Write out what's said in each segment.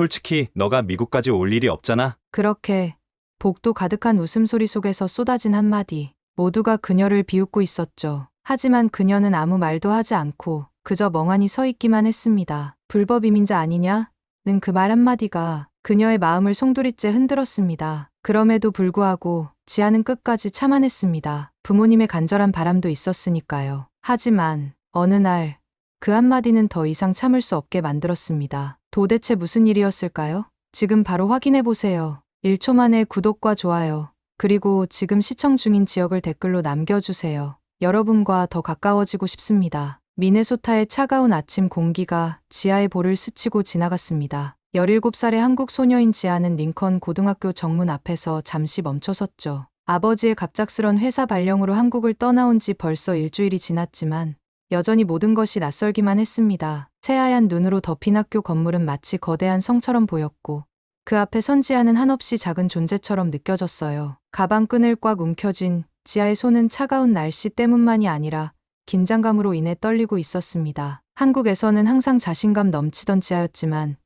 솔직히 너가 미국까지 올 일이 없잖아. 그렇게 복도 가득한 웃음소리 속에서 쏟아진 한마디. 모두가 그녀를 비웃고 있었죠. 하지만 그녀는 아무 말도 하지 않고 그저 멍하니 서 있기만 했습니다. 불법 이민자 아니냐? 는 그 말 한마디가 그녀의 마음을 송두리째 흔들었습니다. 그럼에도 불구하고 지아는 끝까지 참아냈습니다. 부모님의 간절한 바람도 있었으니까요. 하지만 어느 날 그 한마디는 더 이상 참을 수 없게 만들었습니다. 도대체 무슨 일이었을까요? 지금 바로 확인해 보세요. 1초 만에 구독과 좋아요, 그리고 지금 시청 중인 지역을 댓글로 남겨주세요. 여러분과 더 가까워지고 싶습니다. 미네소타의 차가운 아침 공기가 지아의 볼을 스치고 지나갔습니다. 17살의 한국 소녀인 지아는 링컨 고등학교 정문 앞에서 잠시 멈춰섰죠. 아버지의 갑작스런 회사 발령으로 한국을 떠나온 지 벌써 일주일이 지났지만 여전히 모든 것이 낯설기만 했습니다. 새하얀 눈으로 덮인 학교 건물은 마치 거대한 성처럼 보였고 그 앞에 선 지아는 한없이 작은 존재처럼 느껴졌어요. 가방 끈을 꽉 움켜쥔 지아의 손은 차가운 날씨 때문만이 아니라 긴장감으로 인해 떨리고 있었습니다. 한국에서는 항상 자신감 넘치던 지아였지만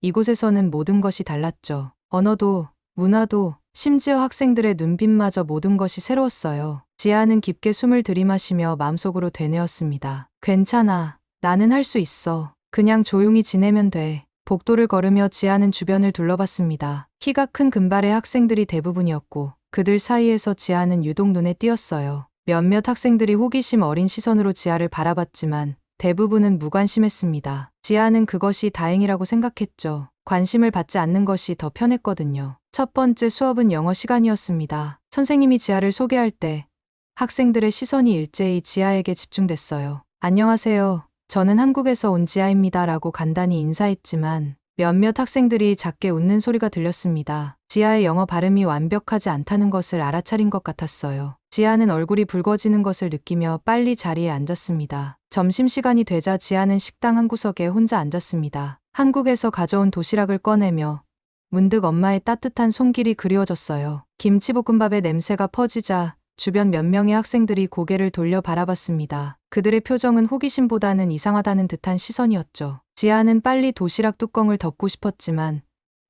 이곳에서는 모든 것이 달랐죠. 언어도, 문화도, 심지어 학생들의 눈빛마저 모든 것이 새로웠어요. 지아는 깊게 숨을 들이마시며 마음속으로 되뇌었습니다. 괜찮아. 나는 할 수 있어. 그냥 조용히 지내면 돼. 복도를 걸으며 지아는 주변을 둘러봤습니다. 키가 큰 금발의 학생들이 대부분이었고 그들 사이에서 지아는 유독 눈에 띄었어요. 몇몇 학생들이 호기심 어린 시선으로 지아를 바라봤지만 대부분은 무관심했습니다. 지아는 그것이 다행이라고 생각했죠. 관심을 받지 않는 것이 더 편했거든요. 첫 번째 수업은 영어 시간이었습니다. 선생님이 지아를 소개할 때 학생들의 시선이 일제히 지아에게 집중됐어요. 안녕하세요. 저는 한국에서 온 지아입니다. 라고 간단히 인사했지만 몇몇 학생들이 작게 웃는 소리가 들렸습니다. 지아의 영어 발음이 완벽하지 않다는 것을 알아차린 것 같았어요. 지아는 얼굴이 붉어지는 것을 느끼며 빨리 자리에 앉았습니다. 점심시간이 되자 지아는 식당 한 구석에 혼자 앉았습니다. 한국에서 가져온 도시락을 꺼내며 문득 엄마의 따뜻한 손길이 그리워졌어요. 김치볶음밥의 냄새가 퍼지자 주변 몇 명의 학생들이 고개를 돌려 바라봤습니다. 그들의 표정은 호기심보다는 이상하다는 듯한 시선이었죠. 지아는 빨리 도시락 뚜껑을 덮고 싶었지만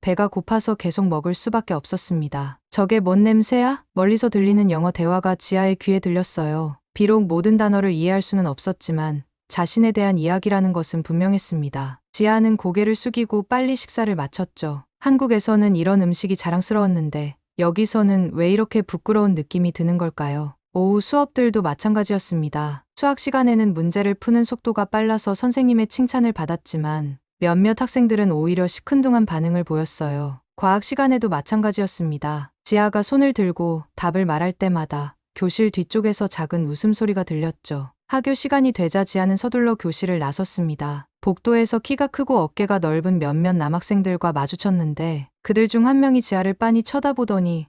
배가 고파서 계속 먹을 수밖에 없었습니다. 저게 뭔 냄새야? 멀리서 들리는 영어 대화가 지아의 귀에 들렸어요. 비록 모든 단어를 이해할 수는 없었지만 자신에 대한 이야기라는 것은 분명했습니다. 지아는 고개를 숙이고 빨리 식사를 마쳤죠. 한국에서는 이런 음식이 자랑스러웠는데 여기서는 왜 이렇게 부끄러운 느낌이 드는 걸까요? 오후 수업들도 마찬가지였습니다. 수학 시간에는 문제를 푸는 속도가 빨라서 선생님의 칭찬을 받았지만 몇몇 학생들은 오히려 시큰둥한 반응을 보였어요. 과학 시간에도 마찬가지였습니다. 지아가 손을 들고 답을 말할 때마다 교실 뒤쪽에서 작은 웃음소리가 들렸죠. 학교 시간이 되자 지아는 서둘러 교실을 나섰습니다. 복도에서 키가 크고 어깨가 넓은 몇몇 남학생들과 마주쳤는데 그들 중 한 명이 지아를 빤히 쳐다보더니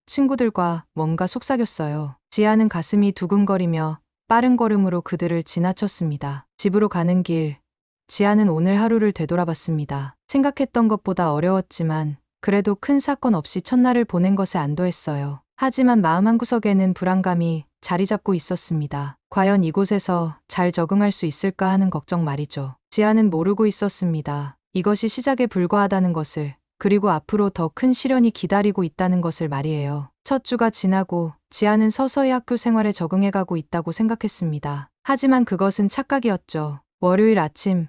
친구들과 뭔가 속삭였어요. 지아는 가슴이 두근거리며 빠른 걸음으로 그들을 지나쳤습니다. 집으로 가는 길, 지아는 오늘 하루를 되돌아봤습니다. 생각했던 것보다 어려웠지만 그래도 큰 사건 없이 첫날을 보낸 것에 안도했어요. 하지만 마음 한구석에는 불안감이 자리 잡고 있었습니다. 과연 이곳에서 잘 적응할 수 있을까 하는 걱정 말이죠. 지아는 모르고 있었습니다. 이것이 시작에 불과하다는 것을, 그리고 앞으로 더 큰 시련이 기다리고 있다는 것을 말이에요. 첫 주가 지나고 지아는 서서히 학교 생활에 적응해가고 있다고 생각했습니다. 하지만 그것은 착각이었죠. 월요일 아침,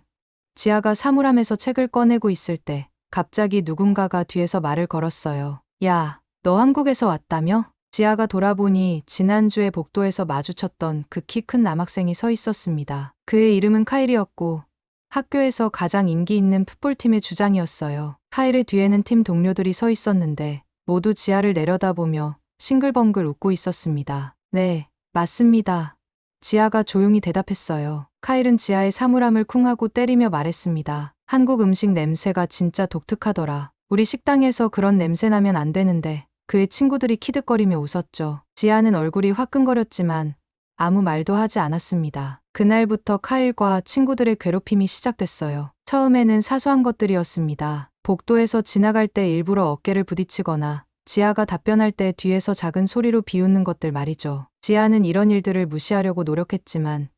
지아가 사물함에서 책을 꺼내고 있을 때 갑자기 누군가가 뒤에서 말을 걸었어요. 야, 너 한국에서 왔다며? 지아가 돌아보니 지난주에 복도에서 마주쳤던 그 키 큰 남학생이 서 있었습니다. 그의 이름은 카일이었고 학교에서 가장 인기 있는 풋볼팀의 주장이었어요. 카일의 뒤에는 팀 동료들이 서 있었는데 모두 지아를 내려다보며 싱글벙글 웃고 있었습니다. 네, 맞습니다. 지아가 조용히 대답했어요. 카일은 지아의 사물함을 쿵 하고 때리며 말했습니다. 한국 음식 냄새가 진짜 독특하더라. 우리 식당에서 그런 냄새 나면 안 되는데. 그의 친구들이 키득거리며 웃었죠. 지아는 얼굴이 화끈거렸지만 아무 말도 하지 않았습니다. 그날부터 카일과 친구들의 괴롭힘이 시작됐어요. 처음에는 사소한 것들이었습니다. 복도에서 지나갈 때 일부러 어깨를 부딪히거나 지아가 답변할 때 뒤에서 작은 소리로 비웃는 것들 말이죠. 지아는 이런 일들을 무시하려고 노력했지만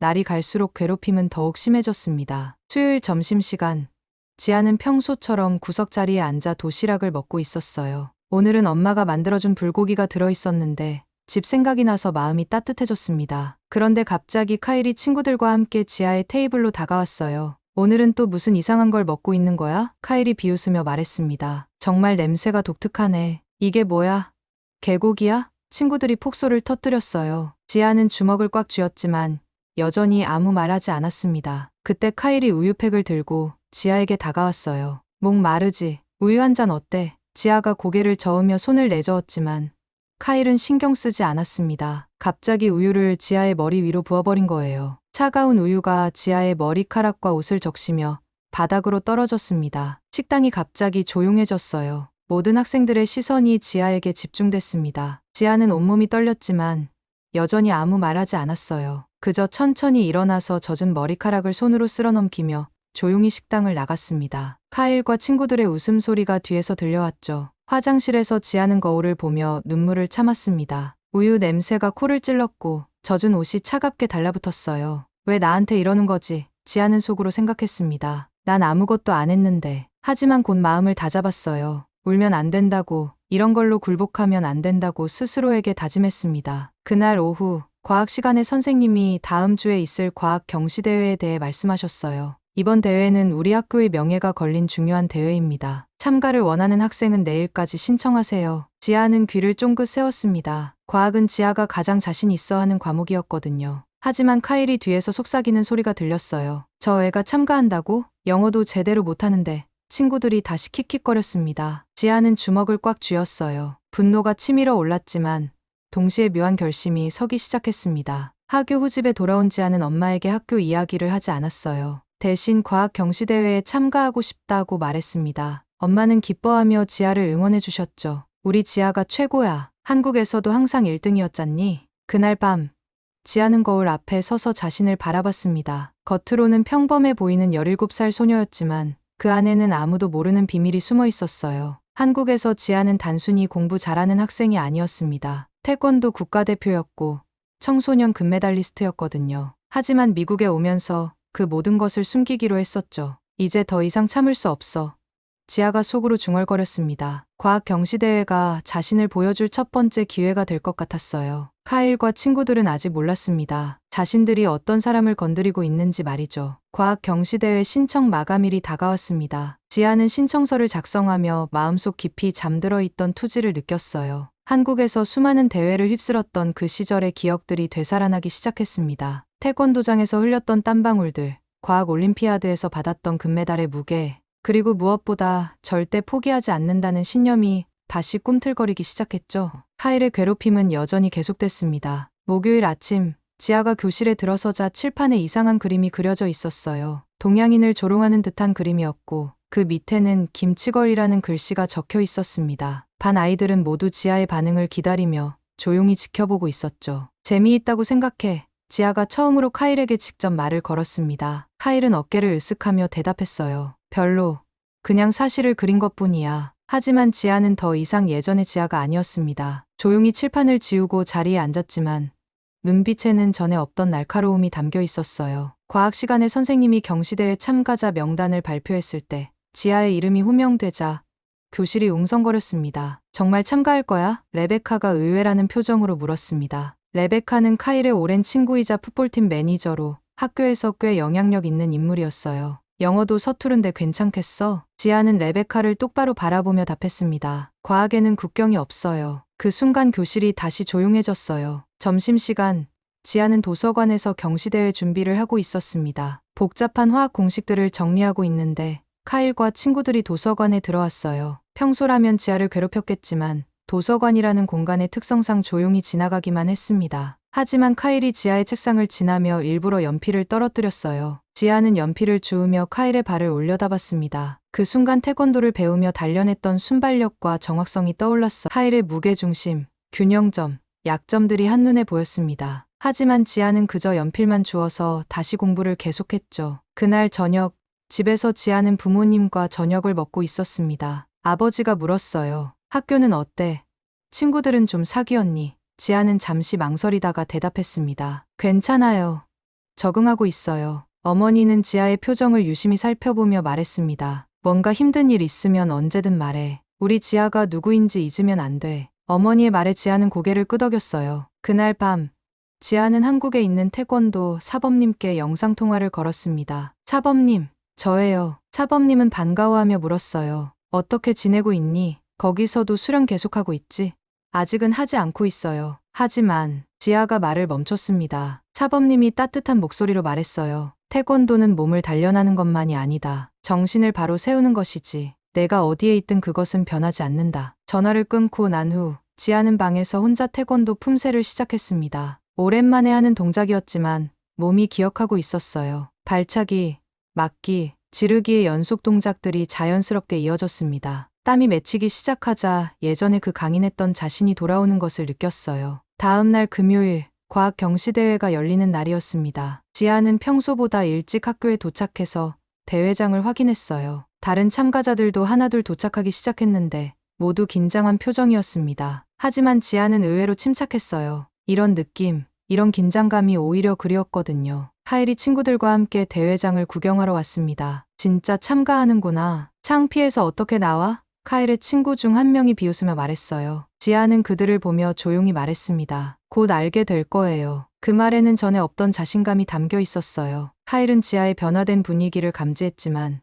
날이 갈수록 괴롭힘은 더욱 심해졌습니다. 수요일 점심시간, 지아는 평소처럼 구석 자리에 앉아 도시락을 먹고 있었어요. 오늘은 엄마가 만들어준 불고기가 들어있었는데 집 생각이 나서 마음이 따뜻해졌습니다. 그런데 갑자기 카일이 친구들과 함께 지아의 테이블로 다가왔어요. 오늘은 또 무슨 이상한 걸 먹고 있는 거야? 카일이 비웃으며 말했습니다. 정말 냄새가 독특하네. 이게 뭐야? 개고기야? 친구들이 폭소를 터뜨렸어요. 지아는 주먹을 꽉 쥐었지만 여전히 아무 말하지 않았습니다. 그때 카일이 우유팩을 들고 지아에게 다가왔어요. 목 마르지? 우유 한 잔 어때? 지아가 고개를 저으며 손을 내저었지만 카일은 신경 쓰지 않았습니다. 갑자기 우유를 지아의 머리 위로 부어버린 거예요. 차가운 우유가 지아의 머리카락과 옷을 적시며 바닥으로 떨어졌습니다. 식당이 갑자기 조용해졌어요. 모든 학생들의 시선이 지아에게 집중됐습니다. 지아는 온몸이 떨렸지만 여전히 아무 말하지 않았어요. 그저 천천히 일어나서 젖은 머리카락을 손으로 쓸어넘기며 조용히 식당을 나갔습니다. 카일과 친구들의 웃음소리가 뒤에서 들려왔죠. 화장실에서 지아는 거울을 보며 눈물을 참았습니다. 우유 냄새가 코를 찔렀고 젖은 옷이 차갑게 달라붙었어요. 왜 나한테 이러는 거지? 지아는 속으로 생각했습니다. 난 아무것도 안 했는데. 하지만 곧 마음을 다잡았어요. 울면 안 된다고, 이런 걸로 굴복하면 안 된다고 스스로에게 다짐했습니다. 그날 오후 과학 시간에 선생님이 다음 주에 있을 과학 경시대회에 대해 말씀하셨어요. 이번 대회는 우리 학교의 명예가 걸린 중요한 대회입니다. 참가를 원하는 학생은 내일까지 신청하세요. 지아는 귀를 쫑긋 세웠습니다. 과학은 지아가 가장 자신 있어 하는 과목이었거든요. 하지만 카일이 뒤에서 속삭이는 소리가 들렸어요. 저 애가 참가한다고? 영어도 제대로 못하는데. 친구들이 다시 킥킥거렸습니다. 지아는 주먹을 꽉 쥐었어요. 분노가 치밀어 올랐지만 동시에 묘한 결심이 서기 시작했습니다. 학교 후집에 돌아온 지아는 엄마에게 학교 이야기를 하지 않았어요. 대신 과학 경시대회에 참가하고 싶다고 말했습니다. 엄마는 기뻐하며 지아를 응원해 주셨죠. 우리 지아가 최고야. 한국에서도 항상 1등이었잖니. 그날 밤 지아는 거울 앞에 서서 자신을 바라봤습니다. 겉으로는 평범해 보이는 17살 소녀였지만 그 안에는 아무도 모르는 비밀이 숨어 있었어요. 한국에서 지아는 단순히 공부 잘하는 학생이 아니었습니다. 태권도 국가대표였고 청소년 금메달리스트였거든요. 하지만 미국에 오면서 그 모든 것을 숨기기로 했었죠. 이제 더 이상 참을 수 없어. 지아가 속으로 중얼거렸습니다. 과학 경시대회가 자신을 보여줄 첫 번째 기회가 될 것 같았어요. 카일과 친구들은 아직 몰랐습니다. 자신들이 어떤 사람을 건드리고 있는지 말이죠. 과학 경시대회 신청 마감일이 다가왔습니다. 지아는 신청서를 작성하며 마음속 깊이 잠들어 있던 투지를 느꼈어요. 한국에서 수많은 대회를 휩쓸었던 그 시절의 기억들이 되살아나기 시작했습니다. 태권도장에서 흘렸던 땀방울들, 과학 올림피아드에서 받았던 금메달의 무게, 그리고 무엇보다 절대 포기하지 않는다는 신념이 다시 꿈틀거리기 시작했죠. 카일의 괴롭힘은 여전히 계속됐습니다. 목요일 아침, 지아가 교실에 들어서자 칠판에 이상한 그림이 그려져 있었어요. 동양인을 조롱하는 듯한 그림이었고 그 밑에는 김치걸이라는 글씨가 적혀 있었습니다. 반 아이들은 모두 지아의 반응을 기다리며 조용히 지켜보고 있었죠. 재미있다고 생각해. 지아가 처음으로 카일에게 직접 말을 걸었습니다. 카일은 어깨를 으쓱하며 대답했어요. 별로. 그냥 사실을 그린 것뿐이야. 하지만 지아는 더 이상 예전의 지아가 아니었습니다. 조용히 칠판을 지우고 자리에 앉았지만 눈빛에는 전에 없던 날카로움이 담겨 있었어요. 과학 시간에 선생님이 경시대회 참가자 명단을 발표했을 때 지아의 이름이 호명되자 교실이 웅성거렸습니다. 정말 참가할 거야? 레베카가 의외라는 표정으로 물었습니다. 레베카는 카일의 오랜 친구이자 풋볼팀 매니저로 학교에서 꽤 영향력 있는 인물이었어요. 영어도 서투른데 괜찮겠어? 지아는 레베카를 똑바로 바라보며 답했습니다. 과학에는 국경이 없어요. 그 순간 교실이 다시 조용해졌어요. 점심시간, 지아는 도서관에서 경시대회 준비를 하고 있었습니다. 복잡한 화학 공식들을 정리하고 있는데 카일과 친구들이 도서관에 들어왔어요. 평소라면 지아를 괴롭혔겠지만 도서관이라는 공간의 특성상 조용히 지나가기만 했습니다. 하지만 카일이 지아의 책상을 지나며 일부러 연필을 떨어뜨렸어요. 지아는 연필을 주우며 카일의 발을 올려다봤습니다. 그 순간 태권도를 배우며 단련했던 순발력과 정확성이 떠올랐어. 카일의 무게중심, 균형점, 약점들이 한눈에 보였습니다. 하지만 지아는 그저 연필만 주어서 다시 공부를 계속했죠. 그날 저녁, 집에서 지아는 부모님과 저녁을 먹고 있었습니다. 아버지가 물었어요. 학교는 어때? 친구들은 좀 사귀었니? 지아는 잠시 망설이다가 대답했습니다. 괜찮아요. 적응하고 있어요. 어머니는 지아의 표정을 유심히 살펴보며 말했습니다. 뭔가 힘든 일 있으면 언제든 말해. 우리 지아가 누구인지 잊으면 안 돼. 어머니의 말에 지아는 고개를 끄덕였어요. 그날 밤 지아는 한국에 있는 태권도 사범님께 영상통화를 걸었습니다. 사범님, 저예요. 사범님은 반가워하며 물었어요. 어떻게 지내고 있니? 거기서도 수련 계속하고 있지? 아직은 하지 않고 있어요. 하지만 지아가 말을 멈췄습니다. 사범님이 따뜻한 목소리로 말했어요. 태권도는 몸을 단련하는 것만이 아니다. 정신을 바로 세우는 것이지. 내가 어디에 있든 그것은 변하지 않는다. 전화를 끊고 난 후 지아는 방에서 혼자 태권도 품새를 시작했습니다. 오랜만에 하는 동작이었지만 몸이 기억하고 있었어요. 발차기, 막기, 지르기의 연속 동작들이 자연스럽게 이어졌습니다. 땀이 맺히기 시작하자 예전에 그 강인했던 자신이 돌아오는 것을 느꼈어요. 다음 날 금요일, 과학 경시대회가 열리는 날이었습니다. 지아는 평소보다 일찍 학교에 도착해서 대회장을 확인했어요. 다른 참가자들도 하나둘 도착하기 시작했는데 모두 긴장한 표정이었습니다. 하지만 지아는 의외로 침착했어요. 이런 느낌, 이런 긴장감이 오히려 그리웠거든요. 카일이 친구들과 함께 대회장을 구경하러 왔습니다. 진짜 참가하는구나. 창피해서 어떻게 나와? 카일의 친구 중 한 명이 비웃으며 말했어요. 지아는 그들을 보며 조용히 말했습니다. 곧 알게 될 거예요. 그 말에는 전에 없던 자신감이 담겨 있었어요. 카일은 지아의 변화된 분위기를 감지했지만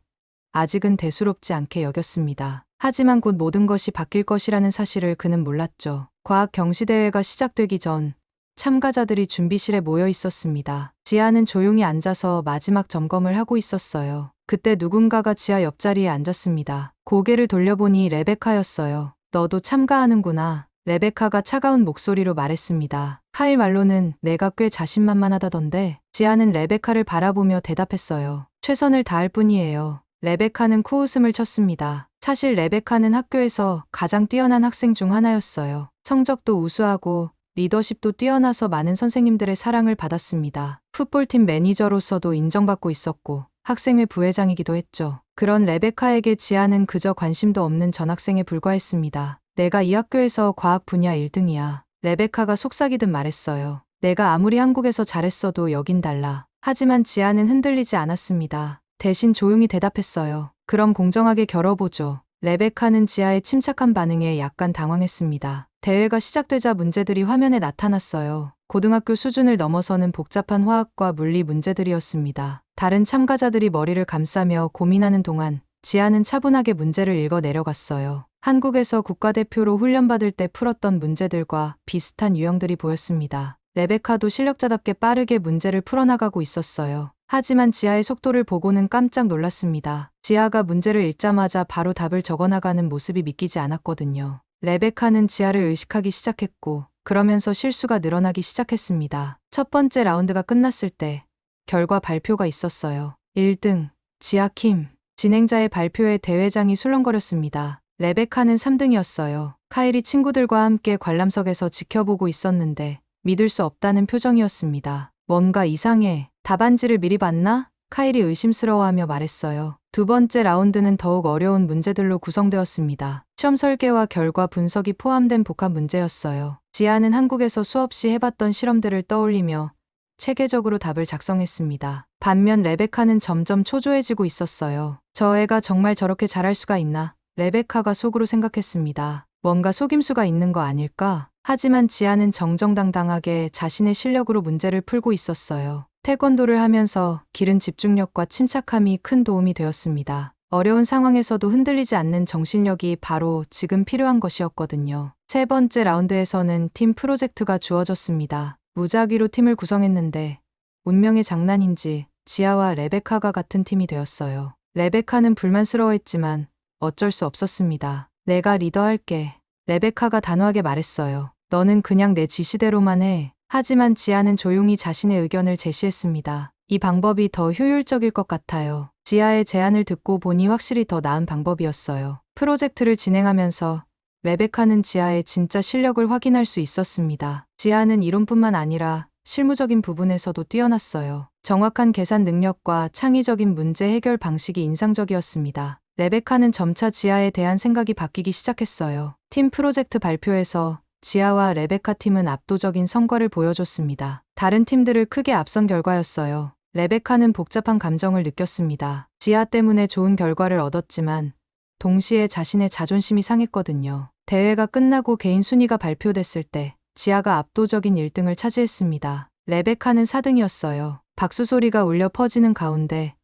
아직은 대수롭지 않게 여겼습니다. 하지만 곧 모든 것이 바뀔 것이라는 사실을 그는 몰랐죠. 과학 경시대회가 시작되기 전 참가자들이 준비실에 모여 있었습니다. 지아는 조용히 앉아서 마지막 점검을 하고 있었어요. 그때 누군가가 지아 옆자리에 앉았습니다. 고개를 돌려보니 레베카였어요. 너도 참가하는구나. 레베카가 차가운 목소리로 말했습니다. 카일 말로는 내가 꽤 자신만만하다던데. 지아는 레베카를 바라보며 대답했어요. 최선을 다할 뿐이에요. 레베카는 코웃음을 쳤습니다. 사실 레베카는 학교에서 가장 뛰어난 학생 중 하나였어요. 성적도 우수하고 리더십도 뛰어나서 많은 선생님들의 사랑을 받았습니다. 풋볼팀 매니저로서도 인정받고 있었고 학생회 부회장이기도 했죠. 그런 레베카에게 지아는 그저 관심도 없는 전학생에 불과했습니다. 내가 이 학교에서 과학 분야 1등이야. 레베카가 속삭이듯 말했어요. 내가 아무리 한국에서 잘했어도 여긴 달라. 하지만 지아는 흔들리지 않았습니다. 대신 조용히 대답했어요. 그럼 공정하게 겨뤄보죠. 레베카는 지아의 침착한 반응에 약간 당황했습니다. 대회가 시작되자 문제들이 화면에 나타났어요. 고등학교 수준을 넘어서는 복잡한 화학과 물리 문제들이었습니다. 다른 참가자들이 머리를 감싸며 고민하는 동안 지아는 차분하게 문제를 읽어 내려갔어요. 한국에서 국가대표로 훈련받을 때 풀었던 문제들과 비슷한 유형들이 보였습니다. 레베카도 실력자답게 빠르게 문제를 풀어나가고 있었어요. 하지만 지아의 속도를 보고는 깜짝 놀랐습니다. 지아가 문제를 읽자마자 바로 답을 적어나가는 모습이 믿기지 않았거든요. 레베카는 지아를 의식하기 시작했고 그러면서 실수가 늘어나기 시작했습니다. 첫 번째 라운드가 끝났을 때 결과 발표가 있었어요. 1등 지아 킴. 진행자의 발표에 대회장이 술렁거렸습니다. 레베카는 3등이었어요. 카일이 친구들과 함께 관람석에서 지켜보고 있었는데 믿을 수 없다는 표정이었습니다. 뭔가 이상해. 답안지를 미리 봤나? 카일이 의심스러워하며 말했어요. 두 번째 라운드는 더욱 어려운 문제들로 구성되었습니다. 시험 설계와 결과 분석이 포함된 복합 문제였어요. 지아는 한국에서 수없이 해봤던 실험들을 떠올리며 체계적으로 답을 작성했습니다. 반면 레베카는 점점 초조해지고 있었어요. 저 애가 정말 저렇게 잘할 수가 있나? 레베카가 속으로 생각했습니다. 뭔가 속임수가 있는 거 아닐까? 하지만 지아는 정정당당하게 자신의 실력으로 문제를 풀고 있었어요. 태권도를 하면서 기른 집중력과 침착함이 큰 도움이 되었습니다. 어려운 상황에서도 흔들리지 않는 정신력이 바로 지금 필요한 것이었거든요. 세 번째 라운드에서는 팀 프로젝트가 주어졌습니다. 무작위로 팀을 구성했는데 운명의 장난인지 지아와 레베카가 같은 팀이 되었어요. 레베카는 불만스러워했지만 어쩔 수 없었습니다. 내가 리더할게. 레베카가 단호하게 말했어요. 너는 그냥 내 지시대로만 해. 하지만 지아는 조용히 자신의 의견을 제시했습니다. 이 방법이 더 효율적일 것 같아요. 지아의 제안을 듣고 보니 확실히 더 나은 방법이었어요. 프로젝트를 진행하면서 레베카는 지아의 진짜 실력을 확인할 수 있었습니다. 지아는 이론뿐만 아니라 실무적인 부분에서도 뛰어났어요. 정확한 계산 능력과 창의적인 문제 해결 방식이 인상적이었습니다. 레베카는 점차 지아에 대한 생각이 바뀌기 시작했어요. 팀 프로젝트 발표에서 지아와 레베카 팀은 압도적인 성과를 보여줬습니다. 다른 팀들을 크게 앞선 결과였어요. 레베카는 복잡한 감정을 느꼈습니다. 지아 때문에 좋은 결과를 얻었지만 동시에 자신의 자존심이 상했거든요. 대회가 끝나고 개인 순위가 발표됐을 때 지아가 압도적인 1등을 차지했습니다. 레베카는 4등이었어요. 박수 소리가 울려 퍼지는 가운데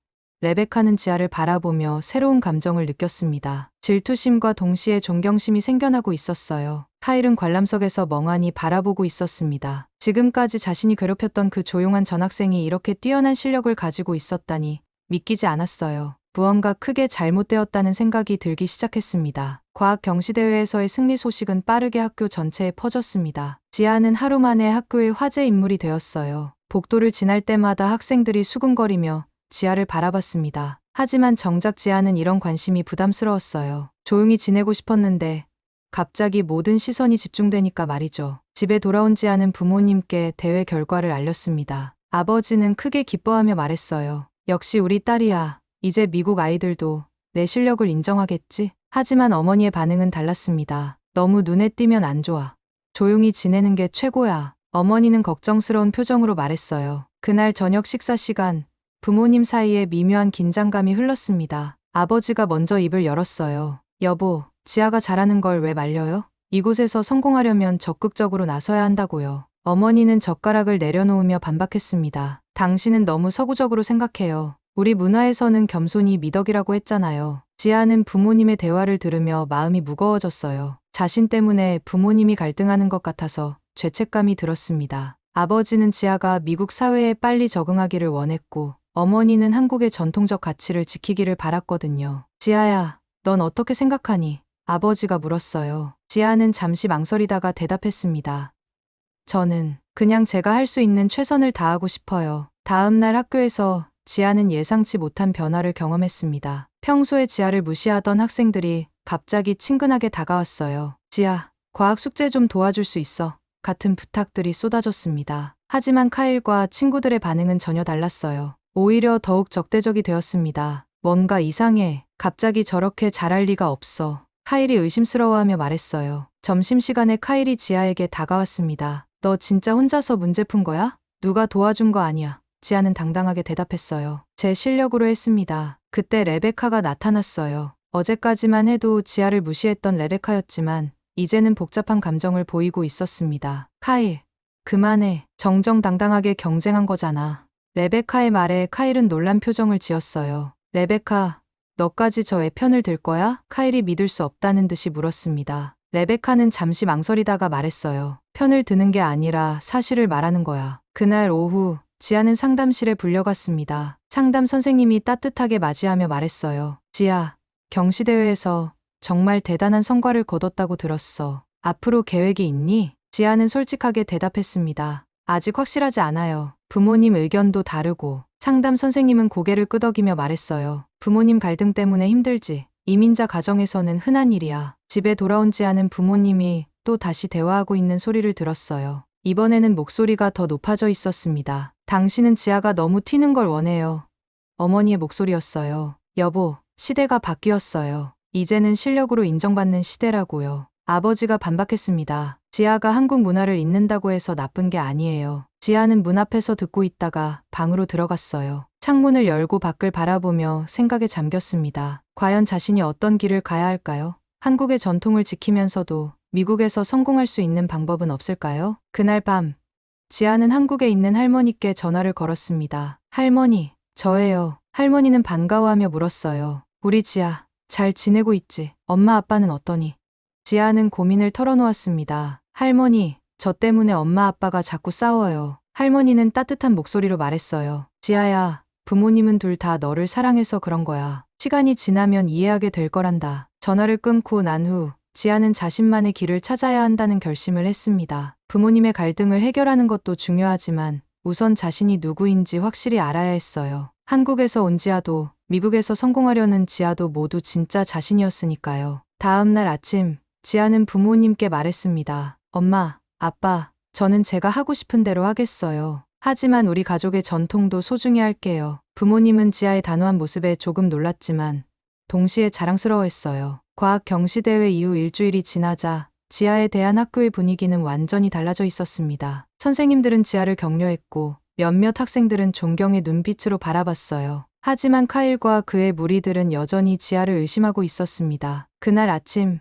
레베카는 지아를 바라보며 새로운 감정을 느꼈습니다. 질투심과 동시에 존경심이 생겨나고 있었어요. 카일은 관람석에서 멍하니 바라보고 있었습니다. 지금까지 자신이 괴롭혔던 그 조용한 전학생이 이렇게 뛰어난 실력을 가지고 있었다니 믿기지 않았어요. 무언가 크게 잘못되었다는 생각이 들기 시작했습니다. 과학 경시대회에서의 승리 소식은 빠르게 학교 전체에 퍼졌습니다. 지아는 하루 만에 학교의 화제 인물이 되었어요. 복도를 지날 때마다 학생들이 수군거리며 지아를 바라봤습니다. 하지만 정작 지아는 이런 관심이 부담스러웠어요. 조용히 지내고 싶었는데 갑자기 모든 시선이 집중되니까 말이죠. 집에 돌아온 지아는 부모님께 대회 결과를 알렸습니다. 아버지는 크게 기뻐하며 말했어요. 역시 우리 딸이야. 이제 미국 아이들도 내 실력을 인정하겠지? 하지만 어머니의 반응은 달랐습니다. 너무 눈에 띄면 안 좋아. 조용히 지내는 게 최고야. 어머니는 걱정스러운 표정으로 말했어요. 그날 저녁 식사 시간, 부모님 사이에 미묘한 긴장감이 흘렀습니다. 아버지가 먼저 입을 열었어요. 여보, 지아가 잘하는 걸 왜 말려요? 이곳에서 성공하려면 적극적으로 나서야 한다고요. 어머니는 젓가락을 내려놓으며 반박했습니다. 당신은 너무 서구적으로 생각해요. 우리 문화에서는 겸손이 미덕이라고 했잖아요. 지아는 부모님의 대화를 들으며 마음이 무거워졌어요. 자신 때문에 부모님이 갈등하는 것 같아서 죄책감이 들었습니다. 아버지는 지아가 미국 사회에 빨리 적응하기를 원했고 어머니는 한국의 전통적 가치를 지키기를 바랐거든요. 지아야, 넌 어떻게 생각하니? 아버지가 물었어요. 지아는 잠시 망설이다가 대답했습니다. 저는 그냥 제가 할 수 있는 최선을 다하고 싶어요. 다음 날 학교에서 지아는 예상치 못한 변화를 경험했습니다. 평소에 지아를 무시하던 학생들이 갑자기 친근하게 다가왔어요. 지아, 과학 숙제 좀 도와줄 수 있어? 같은 부탁들이 쏟아졌습니다. 하지만 카일과 친구들의 반응은 전혀 달랐어요. 오히려 더욱 적대적이 되었습니다. 뭔가 이상해. 갑자기 저렇게 잘할 리가 없어. 카일이 의심스러워하며 말했어요. 점심시간에 카일이 지아에게 다가왔습니다. 너 진짜 혼자서 문제 푼 거야? 누가 도와준 거 아니야? 지아는 당당하게 대답했어요. 제 실력으로 했습니다. 그때 레베카가 나타났어요. 어제까지만 해도 지아를 무시했던 레베카였지만 이제는 복잡한 감정을 보이고 있었습니다. 카일, 그만해. 정정당당하게 경쟁한 거잖아. 레베카의 말에 카일은 놀란 표정을 지었어요. 레베카, 너까지 저의 편을 들 거야? 카일이 믿을 수 없다는 듯이 물었습니다. 레베카는 잠시 망설이다가 말했어요. 편을 드는 게 아니라 사실을 말하는 거야. 그날 오후 지아는 상담실에 불려갔습니다. 상담 선생님이 따뜻하게 맞이하며 말했어요. 지아, 경시대회에서 정말 대단한 성과를 거뒀다고 들었어. 앞으로 계획이 있니? 지아는 솔직하게 대답했습니다. 아직 확실하지 않아요. 부모님 의견도 다르고. 상담 선생님은 고개를 끄덕이며 말했어요. 부모님 갈등 때문에 힘들지. 이민자 가정에서는 흔한 일이야. 집에 돌아온 지아는 부모님이 또 다시 대화하고 있는 소리를 들었어요. 이번에는 목소리가 더 높아져 있었습니다. 당신은 지아가 너무 튀는 걸 원해요. 어머니의 목소리였어요. 여보, 시대가 바뀌었어요. 이제는 실력으로 인정받는 시대라고요. 아버지가 반박했습니다. 지아가 한국 문화를 잊는다고 해서 나쁜 게 아니에요. 지아는 문 앞에서 듣고 있다가 방으로 들어갔어요. 창문을 열고 밖을 바라보며 생각에 잠겼습니다. 과연 자신이 어떤 길을 가야 할까요? 한국의 전통을 지키면서도 미국에서 성공할 수 있는 방법은 없을까요? 그날 밤, 지아는 한국에 있는 할머니께 전화를 걸었습니다. 할머니, 저예요. 할머니는 반가워하며 물었어요. 우리 지아, 잘 지내고 있지? 엄마 아빠는 어떠니? 지아는 고민을 털어놓았습니다. 할머니, 저 때문에 엄마 아빠가 자꾸 싸워요. 할머니는 따뜻한 목소리로 말했어요. 지아야, 부모님은 둘 다 너를 사랑해서 그런 거야. 시간이 지나면 이해하게 될 거란다. 전화를 끊고 난 후 지아는 자신만의 길을 찾아야 한다는 결심을 했습니다. 부모님의 갈등을 해결하는 것도 중요하지만 우선 자신이 누구인지 확실히 알아야 했어요. 한국에서 온 지아도 미국에서 성공하려는 지아도 모두 진짜 자신이었으니까요. 다음 날 아침 지아는 부모님께 말했습니다. 엄마, 아빠, 저는 제가 하고 싶은 대로 하겠어요. 하지만 우리 가족의 전통도 소중히 할게요. 부모님은 지아의 단호한 모습에 조금 놀랐지만 동시에 자랑스러워했어요. 과학 경시대회 이후 일주일이 지나자 지아에 대한 학교의 분위기는 완전히 달라져 있었습니다. 선생님들은 지아를 격려했고 몇몇 학생들은 존경의 눈빛으로 바라봤어요. 하지만 카일과 그의 무리들은 여전히 지아를 의심하고 있었습니다. 그날 아침,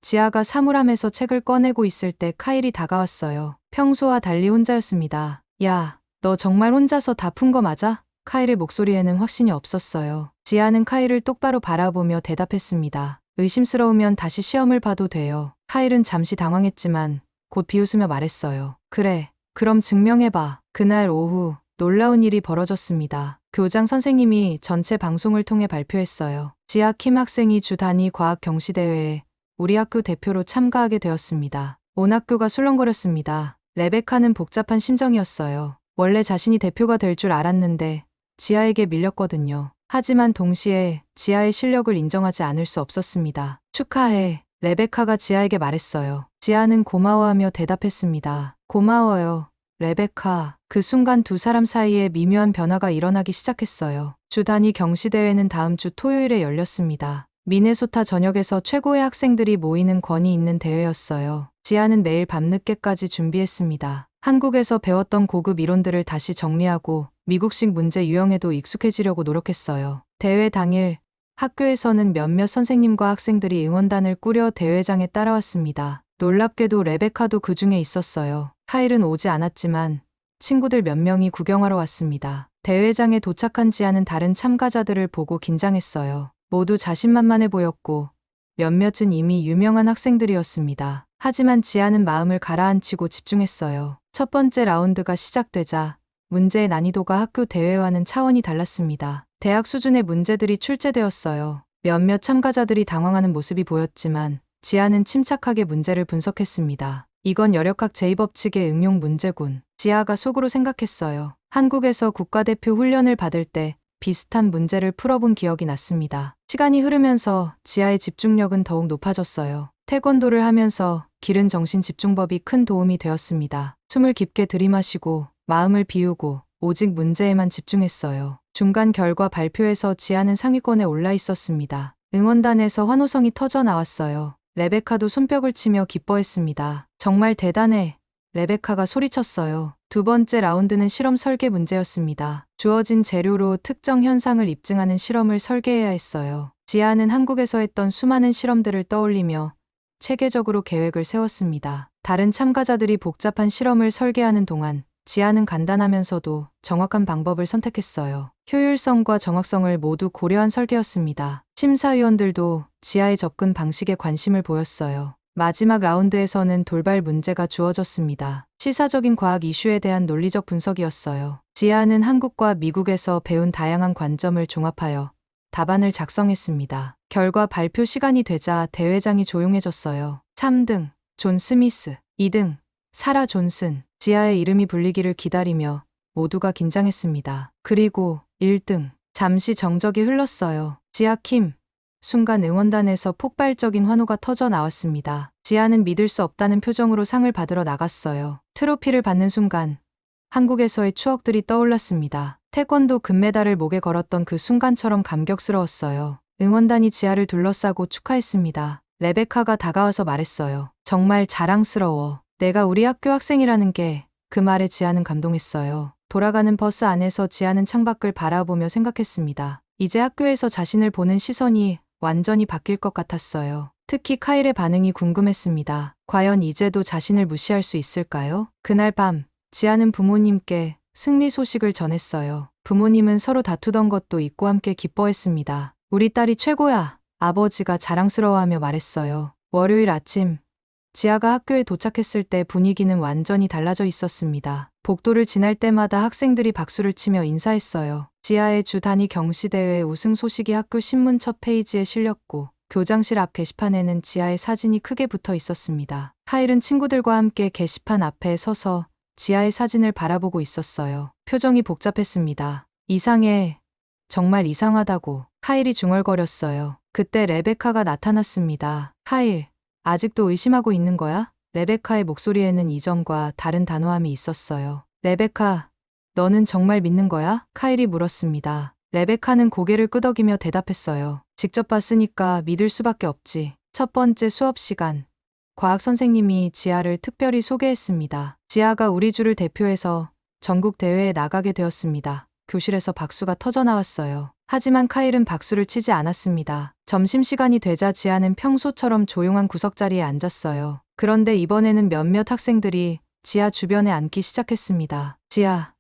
지아가 사물함에서 책을 꺼내고 있을 때 카일이 다가왔어요. 평소와 달리 혼자였습니다. 야, 너 정말 혼자서 다 푼 거 맞아? 카일의 목소리에는 확신이 없었어요. 지아는 카일을 똑바로 바라보며 대답했습니다. 의심스러우면 다시 시험을 봐도 돼요. 카일은 잠시 당황했지만 곧 비웃으며 말했어요. 그래, 그럼 증명해봐. 그날 오후 놀라운 일이 벌어졌습니다. 교장 선생님이 전체 방송을 통해 발표했어요. 지아 킴 학생이 주 단위 과학 경시대회에 우리 학교 대표로 참가하게 되었습니다. 온 학교가 술렁거렸습니다. 레베카는 복잡한 심정이었어요. 원래 자신이 대표가 될 줄 알았는데 지아에게 밀렸거든요. 하지만 동시에 지아의 실력을 인정하지 않을 수 없었습니다. 축하해. 레베카가 지아에게 말했어요. 지아는 고마워하며 대답했습니다. 고마워요. 레베카. 그 순간 두 사람 사이에 미묘한 변화가 일어나기 시작했어요. 주 단위 경시대회는 다음 주 토요일에 열렸습니다. 미네소타 전역에서 최고의 학생들이 모이는 권위 있는 대회였어요. 지아는 매일 밤늦게까지 준비했습니다. 한국에서 배웠던 고급 이론들을 다시 정리하고 미국식 문제 유형에도 익숙해지려고 노력했어요. 대회 당일 학교에서는 몇몇 선생님과 학생들이 응원단을 꾸려 대회장에 따라왔습니다. 놀랍게도 레베카도 그 중에 있었어요. 카일은 오지 않았지만 친구들 몇 명이 구경하러 왔습니다. 대회장에 도착한 지아는 다른 참가자들을 보고 긴장했어요. 모두 자신만만해 보였고 몇몇은 이미 유명한 학생들이었습니다. 하지만 지아는 마음을 가라앉히고 집중했어요. 첫 번째 라운드가 시작되자 문제의 난이도가 학교 대회와는 차원이 달랐습니다. 대학 수준의 문제들이 출제되었어요. 몇몇 참가자들이 당황하는 모습이 보였지만 지아는 침착하게 문제를 분석했습니다. 이건 열역학 제2법칙의 응용 문제군. 지아가 속으로 생각했어요. 한국에서 국가대표 훈련을 받을 때 비슷한 문제를 풀어본 기억이 났습니다. 시간이 흐르면서 지아의 집중력은 더욱 높아졌어요. 태권도를 하면서 기른 정신 집중법이 큰 도움이 되었습니다. 숨을 깊게 들이마시고 마음을 비우고 오직 문제에만 집중했어요. 중간 결과 발표에서 지아는 상위권에 올라 있었습니다. 응원단에서 환호성이 터져 나왔어요. 레베카도 손뼉을 치며 기뻐했습니다. 정말 대단해. 레베카가 소리쳤어요. 두 번째 라운드는 실험 설계 문제였습니다. 주어진 재료로 특정 현상을 입증하는 실험을 설계해야 했어요. 지아는 한국에서 했던 수많은 실험들을 떠올리며 체계적으로 계획을 세웠습니다. 다른 참가자들이 복잡한 실험을 설계하는 동안 지아는 간단하면서도 정확한 방법을 선택했어요. 효율성과 정확성을 모두 고려한 설계였습니다. 심사위원들도 지아의 접근 방식에 관심을 보였어요. 마지막 라운드에서는 돌발 문제가 주어졌습니다. 시사적인 과학 이슈에 대한 논리적 분석이었어요. 지아는 한국과 미국에서 배운 다양한 관점을 종합하여 답안을 작성했습니다. 결과 발표 시간이 되자 대회장이 조용해졌어요. 3등, 존 스미스. 2등, 사라 존슨. 지아의 이름이 불리기를 기다리며 모두가 긴장했습니다. 그리고 1등. 잠시 정적이 흘렀어요. 지아 킴. 순간 응원단에서 폭발적인 환호가 터져 나왔습니다. 지아는 믿을 수 없다는 표정으로 상을 받으러 나갔어요. 트로피를 받는 순간 한국에서의 추억들이 떠올랐습니다. 태권도 금메달을 목에 걸었던 그 순간처럼 감격스러웠어요. 응원단이 지아를 둘러싸고 축하했습니다. 레베카가 다가와서 말했어요. 정말 자랑스러워. 내가 우리 학교 학생이라는 게. 그 말에 지아는 감동했어요. 돌아가는 버스 안에서 지아는 창밖을 바라보며 생각했습니다. 이제 학교에서 자신을 보는 시선이 완전히 바뀔 것 같았어요. 특히 카일의 반응이 궁금했습니다. 과연 이제도 자신을 무시할 수 있을까요? 그날 밤, 지아는 부모님께 승리 소식을 전했어요. 부모님은 서로 다투던 것도 잊고 함께 기뻐했습니다. 우리 딸이 최고야. 아버지가 자랑스러워하며 말했어요. 월요일 아침, 지아가 학교에 도착했을 때 분위기는 완전히 달라져 있었습니다. 복도를 지날 때마다 학생들이 박수를 치며 인사했어요. 지아의 주 단위 경시대회 우승 소식이 학교 신문 첫 페이지에 실렸고 교장실 앞 게시판에는 지아의 사진이 크게 붙어 있었습니다. 카일은 친구들과 함께 게시판 앞에 서서 지아의 사진을 바라보고 있었어요. 표정이 복잡했습니다. 이상해. 정말 이상하다고. 카일이 중얼거렸어요. 그때 레베카가 나타났습니다. 카일, 아직도 의심하고 있는 거야? 레베카의 목소리에는 이전과 다른 단호함이 있었어요. 레베카, 너는 정말 믿는 거야? 카일이 물었습니다. 레베카는 고개를 끄덕이며 대답했어요. 직접 봤으니까 믿을 수밖에 없지. 첫 번째 수업 시간. 과학 선생님이 지아를 특별히 소개했습니다. 지아가 우리 주를 대표해서 전국 대회에 나가게 되었습니다. 교실에서 박수가 터져 나왔어요. 하지만 카일은 박수를 치지 않았습니다. 점심시간이 되자 지아는 평소처럼 조용한 구석자리에 앉았어요. 그런데 이번에는 몇몇 학생들이 지아 주변에 앉기 시작했습니다. 지아,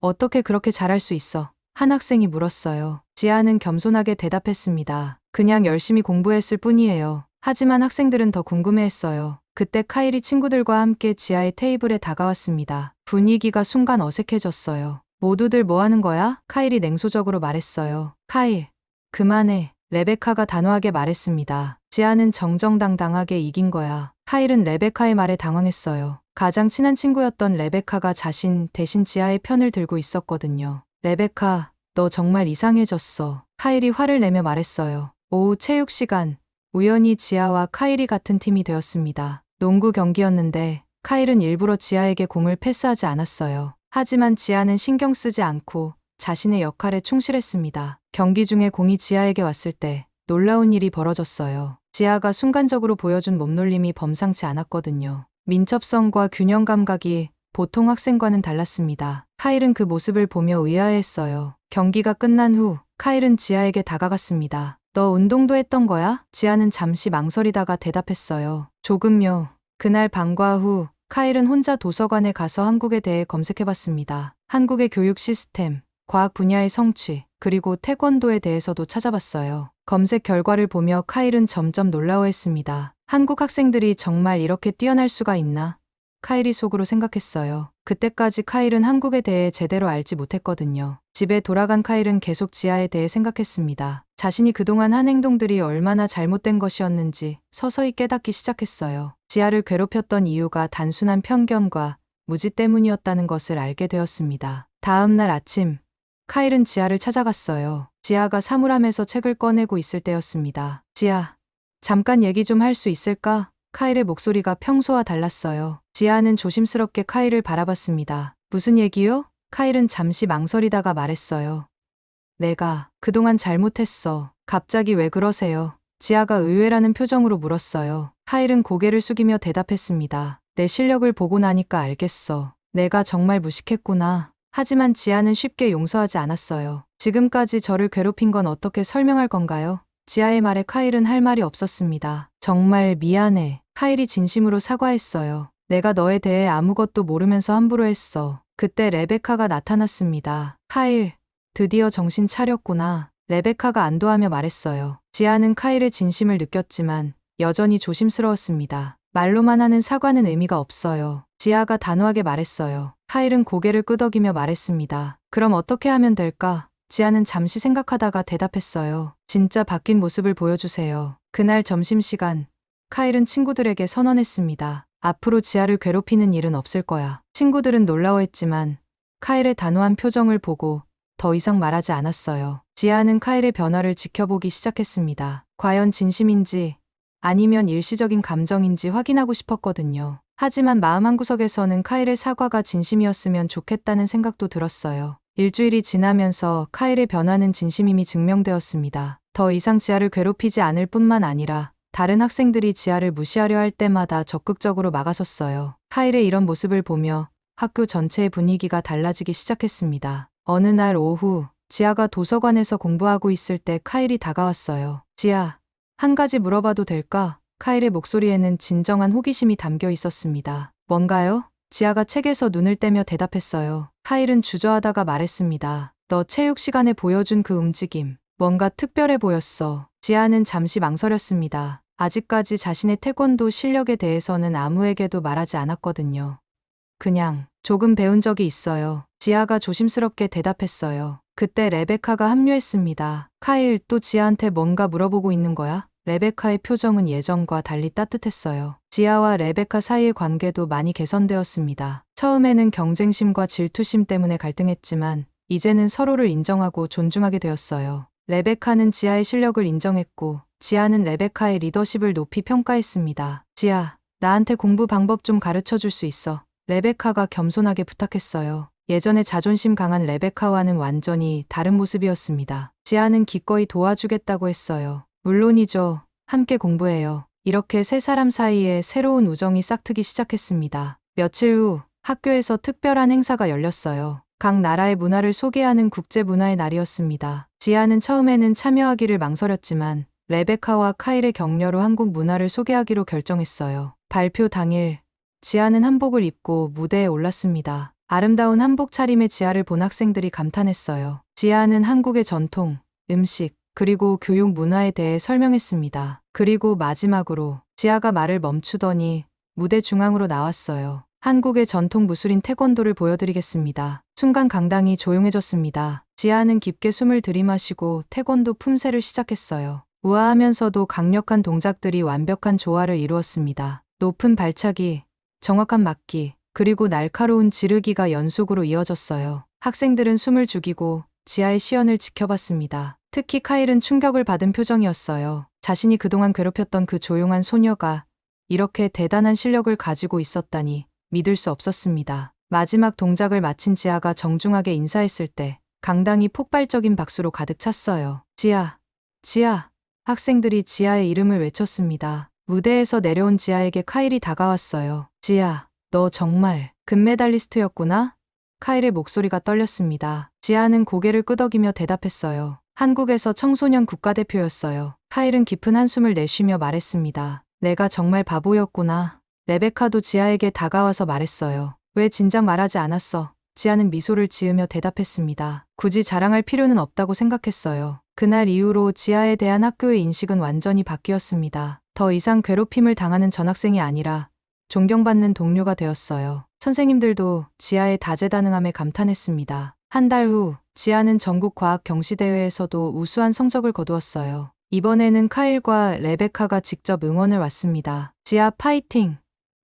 어떻게 그렇게 잘할 수 있어? 한 학생이 물었어요. 지아는 겸손하게 대답했습니다. 그냥 열심히 공부했을 뿐이에요. 하지만 학생들은 더 궁금해했어요. 그때 카일이 친구들과 함께 지아의 테이블에 다가왔습니다. 분위기가 순간 어색해졌어요. 모두들 뭐 하는 거야? 카일이 냉소적으로 말했어요. 카일, 그만해. 레베카가 단호하게 말했습니다. 지아는 정정당당하게 이긴 거야. 카일은 레베카의 말에 당황했어요. 가장 친한 친구였던 레베카가 자신 대신 지아의 편을 들고 있었거든요. 레베카, 너 정말 이상해졌어. 카일이 화를 내며 말했어요. 오후 체육 시간, 우연히 지아와 카일이 같은 팀이 되었습니다. 농구 경기였는데 카일은 일부러 지아에게 공을 패스하지 않았어요. 하지만 지아는 신경 쓰지 않고 자신의 역할에 충실했습니다. 경기 중에 공이 지아에게 왔을 때 놀라운 일이 벌어졌어요. 지아가 순간적으로 보여준 몸놀림이 범상치 않았거든요. 민첩성과 균형 감각이 보통 학생과는 달랐습니다. 카일은 그 모습을 보며 의아해했어요. 경기가 끝난 후 카일은 지아에게 다가갔습니다. 너 운동도 했던 거야? 지아는 잠시 망설이다가 대답했어요. 조금요. 그날 방과 후 카일은 혼자 도서관에 가서 한국에 대해 검색해봤습니다. 한국의 교육 시스템, 과학 분야의 성취, 그리고 태권도에 대해서도 찾아봤어요. 검색 결과를 보며 카일은 점점 놀라워했습니다. 한국 학생들이 정말 이렇게 뛰어날 수가 있나? 카일이 속으로 생각했어요. 그때까지 카일은 한국에 대해 제대로 알지 못했거든요. 집에 돌아간 카일은 계속 지아에 대해 생각했습니다. 자신이 그동안 한 행동들이 얼마나 잘못된 것이었는지 서서히 깨닫기 시작했어요. 지아를 괴롭혔던 이유가 단순한 편견과 무지 때문이었다는 것을 알게 되었습니다. 다음 날 아침, 카일은 지아를 찾아갔어요. 지아가 사물함에서 책을 꺼내고 있을 때였습니다. 지아, 잠깐 얘기 좀 할 수 있을까? 카일의 목소리가 평소와 달랐어요. 지아는 조심스럽게 카일을 바라봤습니다. 무슨 얘기요? 카일은 잠시 망설이다가 말했어요. 내가 그동안 잘못했어. 갑자기 왜 그러세요? 지아가 의외라는 표정으로 물었어요. 카일은 고개를 숙이며 대답했습니다. 내 실력을 보고 나니까 알겠어. 내가 정말 무식했구나. 하지만 지아는 쉽게 용서하지 않았어요. 지금까지 저를 괴롭힌 건 어떻게 설명할 건가요? 지아의 말에 카일은 할 말이 없었습니다. 정말 미안해. 카일이 진심으로 사과했어요. 내가 너에 대해 아무것도 모르면서 함부로 했어. 그때 레베카가 나타났습니다. 카일, 드디어 정신 차렸구나. 레베카가 안도하며 말했어요. 지아는 카일의 진심을 느꼈지만 여전히 조심스러웠습니다. 말로만 하는 사과는 의미가 없어요. 지아가 단호하게 말했어요. 카일은 고개를 끄덕이며 말했습니다. 그럼 어떻게 하면 될까? 지아는 잠시 생각하다가 대답했어요. 진짜 바뀐 모습을 보여주세요. 그날 점심시간, 카일은 친구들에게 선언했습니다. 앞으로 지아를 괴롭히는 일은 없을 거야. 친구들은 놀라워했지만 카일의 단호한 표정을 보고 더 이상 말하지 않았어요. 지아는 카일의 변화를 지켜보기 시작했습니다. 과연 진심인지 아니면 일시적인 감정인지 확인하고 싶었거든요. 하지만 마음 한구석에서는 카일의 사과가 진심이었으면 좋겠다는 생각도 들었어요. 일주일이 지나면서 카일의 변화는 진심임이 증명되었습니다. 더 이상 지아를 괴롭히지 않을 뿐만 아니라 다른 학생들이 지아를 무시하려 할 때마다 적극적으로 막아섰어요. 카일의 이런 모습을 보며 학교 전체의 분위기가 달라지기 시작했습니다. 어느 날 오후, 지아가 도서관에서 공부하고 있을 때 카일이 다가왔어요. 지아, 한 가지 물어봐도 될까? 카일의 목소리에는 진정한 호기심이 담겨 있었습니다. 뭔가요? 지아가 책에서 눈을 떼며 대답했어요. 카일은 주저하다가 말했습니다. 너 체육 시간에 보여준 그 움직임, 뭔가 특별해 보였어. 지아는 잠시 망설였습니다. 아직까지 자신의 태권도 실력에 대해서는 아무에게도 말하지 않았거든요. 그냥 조금 배운 적이 있어요. 지아가 조심스럽게 대답했어요. 그때 레베카가 합류했습니다. 카일, 또 지아한테 뭔가 물어보고 있는 거야? 레베카의 표정은 예전과 달리 따뜻했어요. 지아와 레베카 사이의 관계도 많이 개선되었습니다. 처음에는 경쟁심과 질투심 때문에 갈등했지만 이제는 서로를 인정하고 존중하게 되었어요. 레베카는 지아의 실력을 인정했고 지아는 레베카의 리더십을 높이 평가했습니다. 지아, 나한테 공부 방법 좀 가르쳐 줄 수 있어? 레베카가 겸손하게 부탁했어요. 예전에 자존심 강한 레베카와는 완전히 다른 모습이었습니다. 지아는 기꺼이 도와주겠다고 했어요. 물론이죠. 함께 공부해요. 이렇게 세 사람 사이에 새로운 우정이 싹트기 시작했습니다. 며칠 후 학교에서 특별한 행사가 열렸어요. 각 나라의 문화를 소개하는 국제문화의 날이었습니다. 지아는 처음에는 참여하기를 망설였지만 레베카와 카일의 격려로 한국 문화를 소개하기로 결정했어요. 발표 당일, 지아는 한복을 입고 무대에 올랐습니다. 아름다운 한복 차림의 지아를 본 학생들이 감탄했어요. 지아는 한국의 전통, 음식, 그리고 교육 문화에 대해 설명했습니다. 그리고 마지막으로 지아가 말을 멈추더니 무대 중앙으로 나왔어요. 한국의 전통 무술인 태권도를 보여드리겠습니다. 순간 강당이 조용해졌습니다. 지아는 깊게 숨을 들이마시고 태권도 품새를 시작했어요. 우아하면서도 강력한 동작들이 완벽한 조화를 이루었습니다. 높은 발차기, 정확한 맞기, 그리고 날카로운 지르기가 연속으로 이어졌어요. 학생들은 숨을 죽이고 지아의 시연을 지켜봤습니다. 특히 카일은 충격을 받은 표정이었어요. 자신이 그동안 괴롭혔던 그 조용한 소녀가 이렇게 대단한 실력을 가지고 있었다니 믿을 수 없었습니다. 마지막 동작을 마친 지아가 정중하게 인사했을 때 강당이 폭발적인 박수로 가득 찼어요. 지아, 지아. 학생들이 지아의 이름을 외쳤습니다. 무대에서 내려온 지아에게 카일이 다가왔어요. 지아, 너 정말 금메달리스트였구나? 카일의 목소리가 떨렸습니다. 지아는 고개를 끄덕이며 대답했어요. 한국에서 청소년 국가대표였어요. 카일은 깊은 한숨을 내쉬며 말했습니다. 내가 정말 바보였구나. 레베카도 지아에게 다가와서 말했어요. 왜 진작 말하지 않았어? 지아는 미소를 지으며 대답했습니다. 굳이 자랑할 필요는 없다고 생각했어요. 그날 이후로 지아에 대한 학교의 인식은 완전히 바뀌었습니다. 더 이상 괴롭힘을 당하는 전학생이 아니라 존경받는 동료가 되었어요. 선생님들도 지아의 다재다능함에 감탄했습니다. 한 달 후, 지아는 전국 과학 경시대회에서도 우수한 성적을 거두었어요. 이번에는 카일과 레베카가 직접 응원을 왔습니다. 지아 파이팅!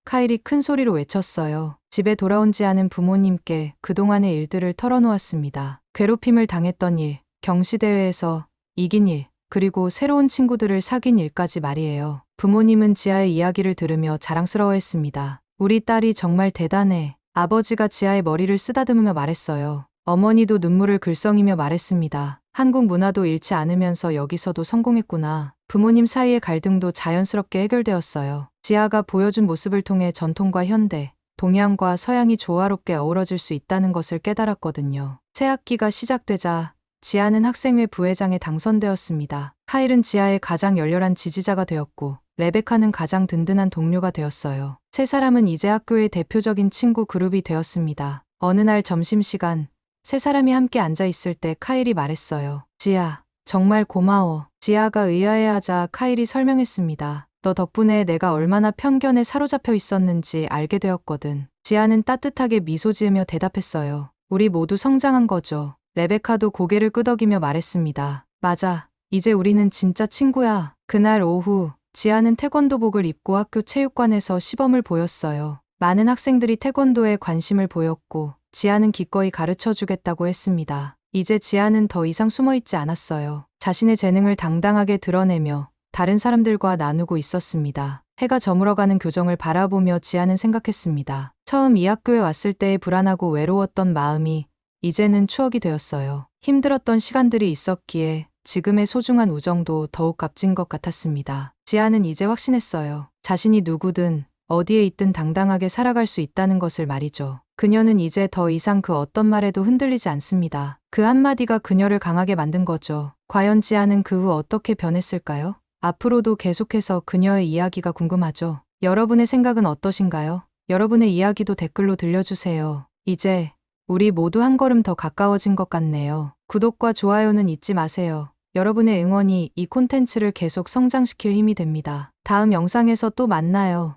카일이 큰 소리로 외쳤어요. 집에 돌아온 지아는 부모님께 그동안의 일들을 털어놓았습니다. 괴롭힘을 당했던 일, 경시대회에서 이긴 일, 그리고 새로운 친구들을 사귄 일까지 말이에요. 부모님은 지아의 이야기를 들으며 자랑스러워했습니다. 우리 딸이 정말 대단해. 아버지가 지아의 머리를 쓰다듬으며 말했어요. 어머니도 눈물을 글썽이며 말했습니다. 한국 문화도 잃지 않으면서 여기서도 성공했구나. 부모님 사이의 갈등도 자연스럽게 해결되었어요. 지아가 보여준 모습을 통해 전통과 현대, 동양과 서양이 조화롭게 어우러질 수 있다는 것을 깨달았거든요. 새 학기가 시작되자 지아는 학생회 부회장에 당선되었습니다. 카일은 지아의 가장 열렬한 지지자가 되었고 레베카는 가장 든든한 동료가 되었어요. 세 사람은 이제 학교의 대표적인 친구 그룹이 되었습니다. 어느 날 점심시간 세 사람이 함께 앉아 있을 때 카일이 말했어요. 지아, 정말 고마워. 지아가 의아해하자 카일이 설명했습니다. 너 덕분에 내가 얼마나 편견에 사로잡혀 있었는지 알게 되었거든. 지아는 따뜻하게 미소 지으며 대답했어요. 우리 모두 성장한 거죠. 레베카도 고개를 끄덕이며 말했습니다. 맞아. 이제 우리는 진짜 친구야. 그날 오후, 지아는 태권도복을 입고 학교 체육관에서 시범을 보였어요. 많은 학생들이 태권도에 관심을 보였고, 지아는 기꺼이 가르쳐 주겠다고 했습니다. 이제 지아는 더 이상 숨어 있지 않았어요. 자신의 재능을 당당하게 드러내며 다른 사람들과 나누고 있었습니다. 해가 저물어가는 교정을 바라보며 지아는 생각했습니다. 처음 이 학교에 왔을 때의 불안하고 외로웠던 마음이 이제는 추억이 되었어요. 힘들었던 시간들이 있었기에 지금의 소중한 우정도 더욱 값진 것 같았습니다. 지아는 이제 확신했어요. 자신이 누구든 어디에 있든 당당하게 살아갈 수 있다는 것을 말이죠. 그녀는 이제 더 이상 그 어떤 말에도 흔들리지 않습니다. 그 한마디가 그녀를 강하게 만든 거죠. 과연 지아는 그 후 어떻게 변했을까요? 앞으로도 계속해서 그녀의 이야기가 궁금하죠. 여러분의 생각은 어떠신가요? 여러분의 이야기도 댓글로 들려주세요. 이제 우리 모두 한 걸음 더 가까워진 것 같네요. 구독과 좋아요는 잊지 마세요. 여러분의 응원이 이 콘텐츠를 계속 성장시킬 힘이 됩니다. 다음 영상에서 또 만나요.